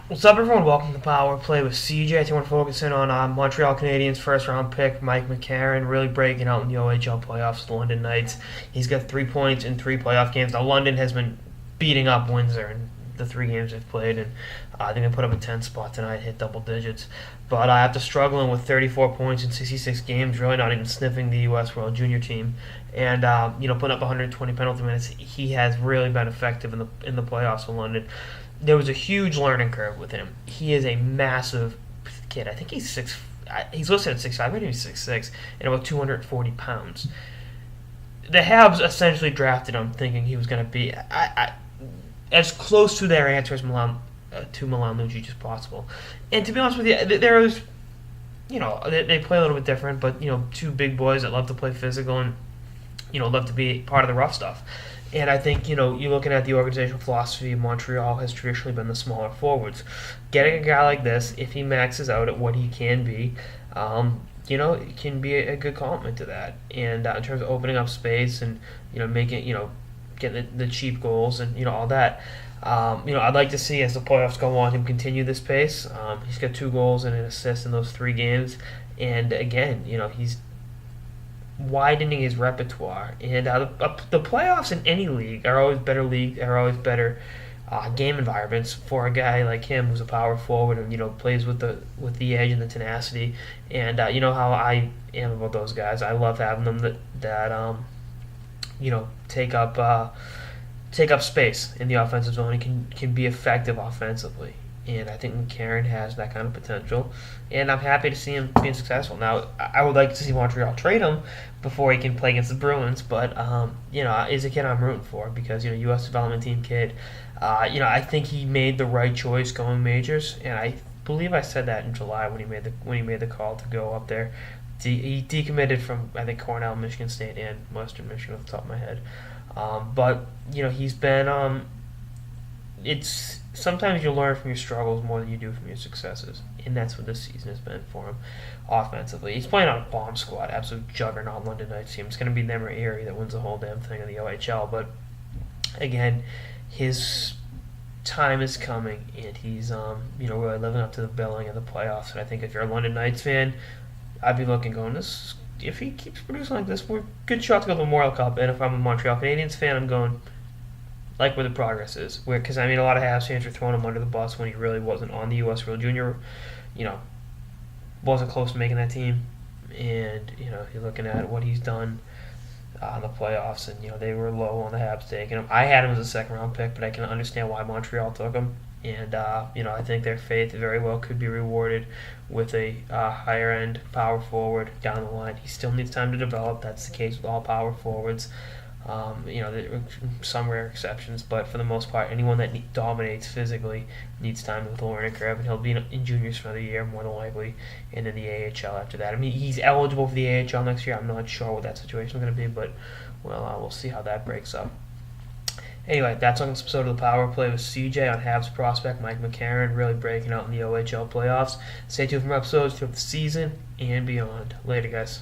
What's up, everyone? Welcome to Power Play with CJ. Today we're focusing on Montreal Canadiens first-round pick Mike McCarron, really breaking out in the OHL playoffs with the London Knights. He's got 3 points in 3 playoff games. Now, London has been beating up Windsor in the 3 games they've played, and I think they put up a 10 spot tonight, hit double digits. But after struggling with 34 points in 66 games, really not even sniffing the U.S. World Junior team, and putting up 120 penalty minutes, he has really been effective in the playoffs with London. There was a huge learning curve with him. He is a massive kid. I think he's six. He's listed at 6'5", maybe he's 6'6", and about 240 pounds. The Habs essentially drafted him thinking he was going to be as close to their answer as Milan Lucic as possible. And to be honest with you, there was, they play a little bit different, but two big boys that love to play physical and love to be part of the rough stuff. And I think, you're looking at the organizational philosophy of Montreal has traditionally been the smaller forwards. Getting a guy like this, if he maxes out at what he can be, it can be a good complement to that. And in terms of opening up space and, making, getting the cheap goals and, all that. I'd like to see as the playoffs go on him continue this pace. He's got 2 goals and an assist in those 3 games. And again, he's widening his repertoire. And the playoffs in any league are always better game environments for a guy like him who's a power forward and plays with the edge and the tenacity. And you know how I am about those guys. I love having them that take up space in the offensive zone and can be effective offensively. And I think McCarron has that kind of potential. And I'm happy to see him being successful. Now, I would like to see Montreal trade him before he can play against the Bruins. But, he's a kid I'm rooting for because, U.S. development team kid. I think he made the right choice going majors. And I believe I said that in July when he made the call to go up there. He decommitted from, I think, Cornell, Michigan State, and Western Michigan off the top of my head. But he's been... it's sometimes you learn from your struggles more than you do from your successes, and that's what this season has been for him offensively. He's playing on a bomb squad, absolute juggernaut London Knights team. It's going to be them or Erie that wins the whole damn thing in the OHL, but again, his time is coming, and he's really living up to the billing of the playoffs. And I think if you're a London Knights fan, I'd be going this. If he keeps producing like this, we're good shot to go to the Memorial Cup. And if I'm a Montreal Canadiens fan, I'm going like where the progress is. Because, a lot of Habs fans are throwing him under the bus when he really wasn't on the U.S. World Junior. Wasn't close to making that team. And, you're looking at what he's done in the playoffs. And, they were low on the Habs taking him. I had him as a second-round pick, but I can understand why Montreal took him. And, I think their faith very well could be rewarded with a higher-end power forward down the line. He still needs time to develop. That's the case with all power forwards. There are some rare exceptions, but for the most part, anyone that dominates physically needs time with the learning curve, and he'll be in juniors for another year, more than likely, and then the AHL after that. He's eligible for the AHL next year. I'm not sure what that situation is going to be, but, we'll see how that breaks up. Anyway, that's on this episode of the Power Play with CJ on Habs prospect Mike McCarron, really breaking out in the OHL playoffs. Stay tuned for more episodes throughout the season and beyond. Later, guys.